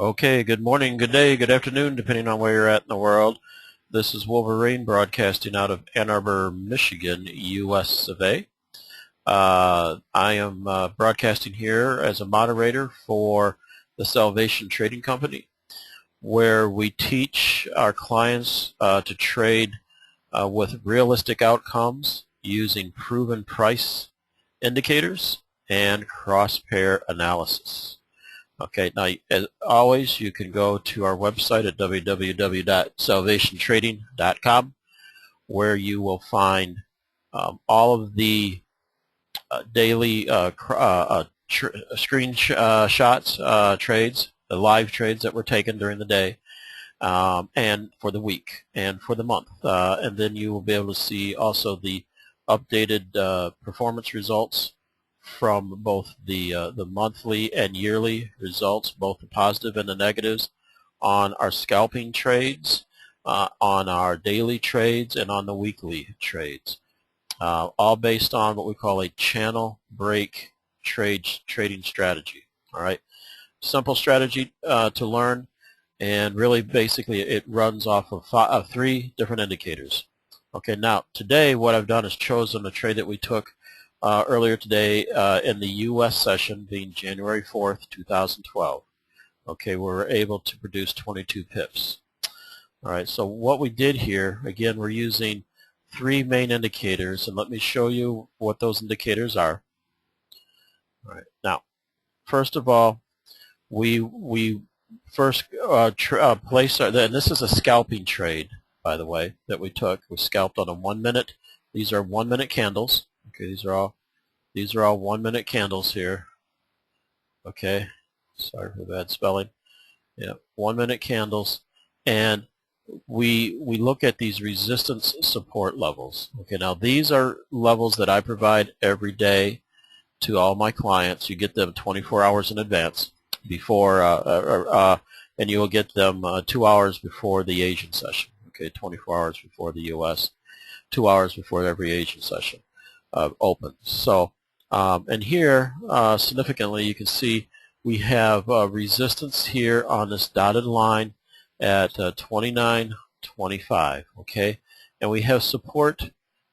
Okay, good morning, good day, good afternoon, depending on where you're at in the world. This is Wolverine broadcasting out of Ann Arbor, Michigan, US of A. I am broadcasting here as a moderator for the Salvation Trading Company, where we teach our clients to trade with realistic outcomes using proven price indicators and cross-pair analysis. Okay, now as always, you can go to our website at www.salvationtrading.com, where you will find all of the daily screenshots trades, the live trades that were taken during the day, and for the week and for the month. And then you will be able to see also the updated performance results from both the monthly and yearly results, both the positive and the negatives, on our scalping trades, on our daily trades, and on the weekly trades, all based on what we call a channel break trading strategy. All right, simple strategy to learn, and really basically it runs off of three different indicators. Okay, now today what I've done is chosen a trade that we took earlier today in the U.S. session, being January 4th, 2012. Okay, we were able to produce 22 pips. All right, so what we did here, again, we're using three main indicators, and let me show you what those indicators are. All right, now, first of all, we first place our, and this is a scalping trade, by the way, that we took. We scalped on a 1 minute. These are 1 minute candles. Okay, these are all 1 minute candles here. Okay, sorry for bad spelling. Yeah, 1 minute candles, and we look at these resistance support levels. Okay, now these are levels that I provide every day to all my clients. You get them 24 hours in advance before, and you will get them 2 hours before the Asian session. Okay, 24 hours before the U.S., 2 hours before every Asian session opens. So, and here, significantly, you can see we have resistance here on this dotted line at 29.25. Okay, and we have support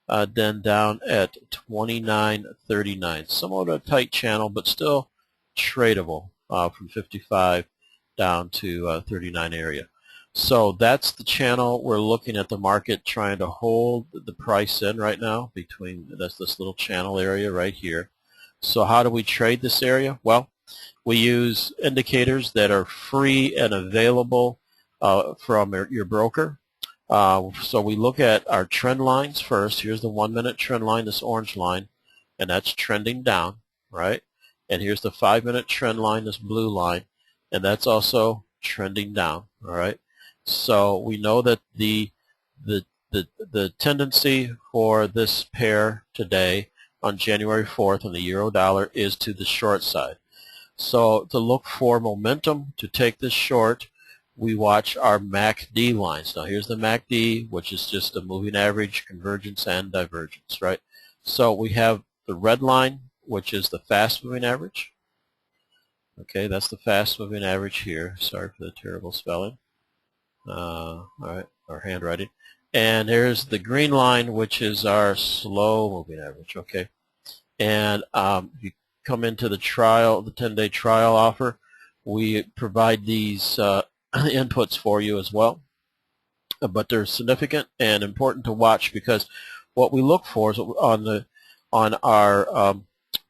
then down at 29.39. Somewhat a tight channel, but still tradable from 55 down to 39 area. So that's the channel. We're looking at the market trying to hold the price in right now between this little channel area right here. So how do we trade this area? Well, we use indicators that are free and available from your broker. So we look at our trend lines first. Here's the 1 minute trend line, this orange line, and that's trending down, right? And here's the 5 minute trend line, this blue line, and that's also trending down, all right? So we know that the tendency for this pair today on January 4th on the euro dollar is to the short side. So to look for momentum to take this short, we watch our MACD lines. Now here's the MACD, which is just a moving average, convergence, and divergence, right? So we have the red line, which is the fast moving average. Okay, that's the fast moving average here. Sorry for the terrible spelling. All right, our handwriting. And here's the green line, which is our slow moving average. Okay, and if you come into the trial, the 10-day trial offer, we provide these inputs for you as well. But they're significant and important to watch, because what we look for is on our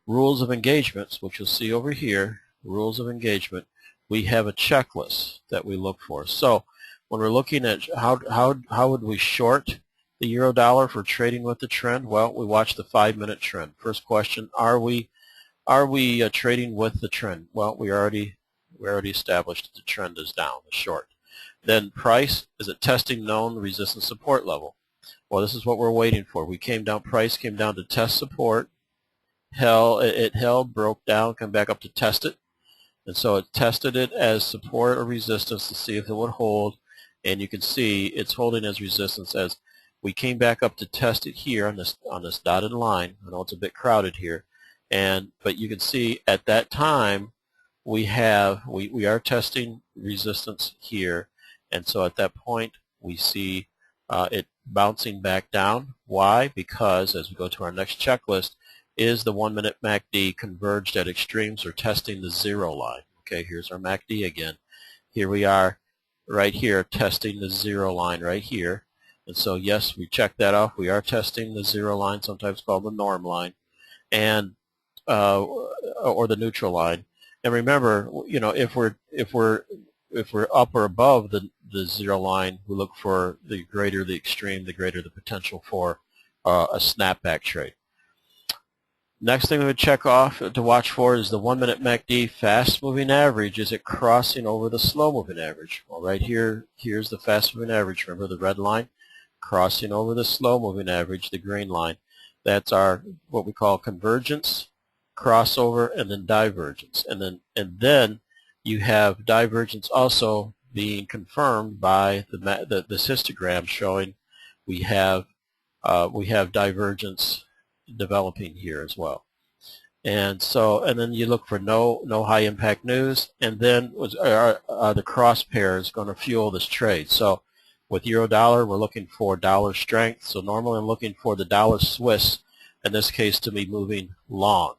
rules of engagements, which you'll see over here, rules of engagement. We have a checklist that we look for. So when we're looking at how would we short the euro dollar for trading with the trend, well, we watch the 5 minute trend. First question: Are we trading with the trend? Well, we already established that the trend is down, the short. Then price, is it testing known resistance support level? Well, this is what we're waiting for. We came down, price came down to test support, it held, broke down, come back up to test it, and so it tested it as support or resistance to see if it would hold, and you can see it's holding as resistance as we came back up to test it here on this dotted line. I know it's a bit crowded here, but you can see at that time we are testing resistance here, and so at that point we see it bouncing back down. Why? Because as we go to our next checklist, is the 1 minute MACD converged at extremes or testing the 0 line? Okay, here's our MACD again. Here we are right here testing the 0 line right here. And so yes, we check that off. We are testing the 0 line, sometimes called the norm line, and or the neutral line. And remember, you know, if we're up or above the 0 line, we look for the greater the extreme, the greater the potential for a snapback trade. Next thing we would check off to watch for is the 1 minute MACD fast moving average. Is it crossing over the slow moving average? Well, right here, here's the fast moving average. Remember the red line? Crossing over the slow moving average, the green line. That's our what we call convergence, crossover, and then divergence. And then you have divergence also being confirmed by this histogram showing we have divergence developing here as well. And so, and then you look for no high impact news, and then the cross pair is going to fuel this trade. So with euro dollar, we're looking for dollar strength. So normally I'm looking for the dollar Swiss, in this case, to be moving long.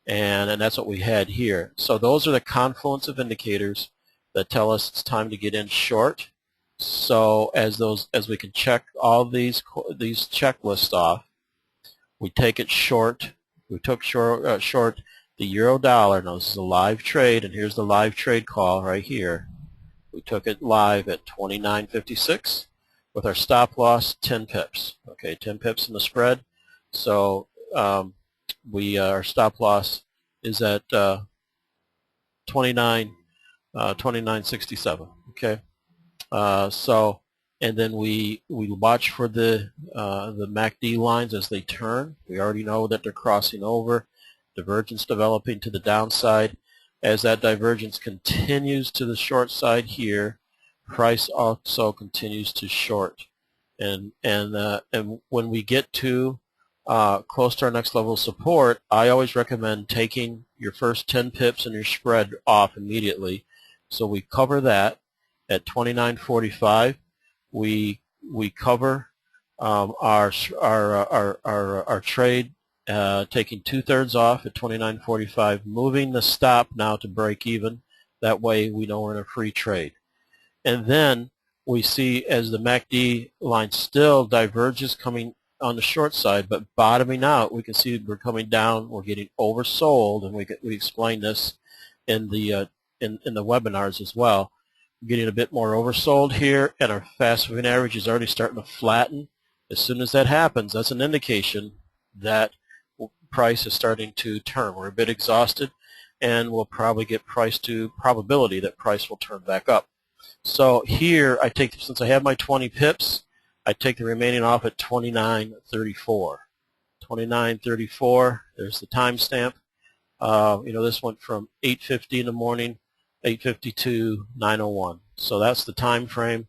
And that's what we had here. So those are the confluence of indicators that tell us it's time to get in short. So as we can check all these checklists off, we take it short. We took short the euro dollar. Now this is a live trade, and here's the live trade call right here. We took it live at 29.56 with our stop loss 10 pips. Okay, 10 pips in the spread. So our stop loss is at 29.67. Okay, so and then we watch for the MACD lines as they turn. We already know that they're crossing over, divergence developing to the downside. As that divergence continues to the short side here, price also continues to short. And when we get to close to our next level of support, I always recommend taking your first 10 pips and your spread off immediately. So we cover that at 29.45. We cover our trade, taking 2/3 off at 29.45, moving the stop now to break even. That way we know we're in a free trade. And then we see as the MACD line still diverges coming on the short side, but bottoming out, we can see we're coming down. We're getting oversold, and we explain this in the webinars as well. We're getting a bit more oversold here, and our fast moving average is already starting to flatten. As soon as that happens, that's an indication that price is starting to turn. We're a bit exhausted, and we'll probably get price to probability that price will turn back up. So here, since I have my 20 pips, I take the remaining off at 29.34. 29.34. There's the timestamp. This went from 8:50 in the morning, 8:50 to 9:01. So that's the time frame,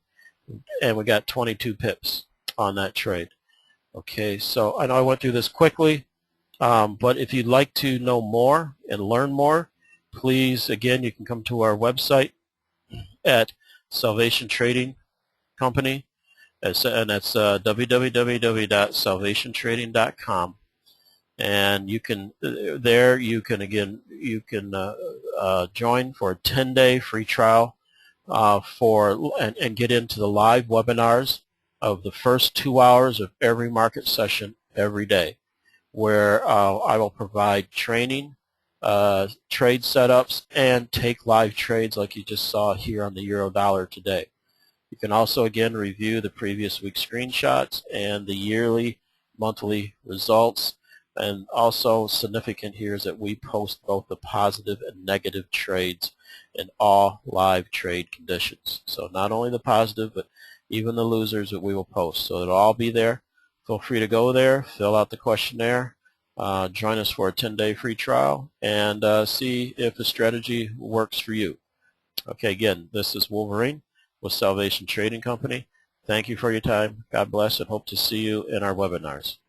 and we got 22 pips on that trade. Okay, so I know I went through this quickly, but if you'd like to know more and learn more, please, again, you can come to our website at Salvation Trading Company, and that's www.salvationtrading.com. And you can join for a 10-day free trial and get into the live webinars of the first 2 hours of every market session every day, where I will provide training, trade setups, and take live trades like you just saw here on the euro dollar today. You can also again review the previous week's screenshots and the yearly, monthly results. And also significant here is that we post both the positive and negative trades in all live trade conditions. So not only the positive, but even the losers that we will post. So it'll all be there. Feel free to go there, fill out the questionnaire, join us for a 10-day free trial, and see if the strategy works for you. Okay, again, this is Wolverine with Salvation Trading Company. Thank you for your time. God bless, and hope to see you in our webinars.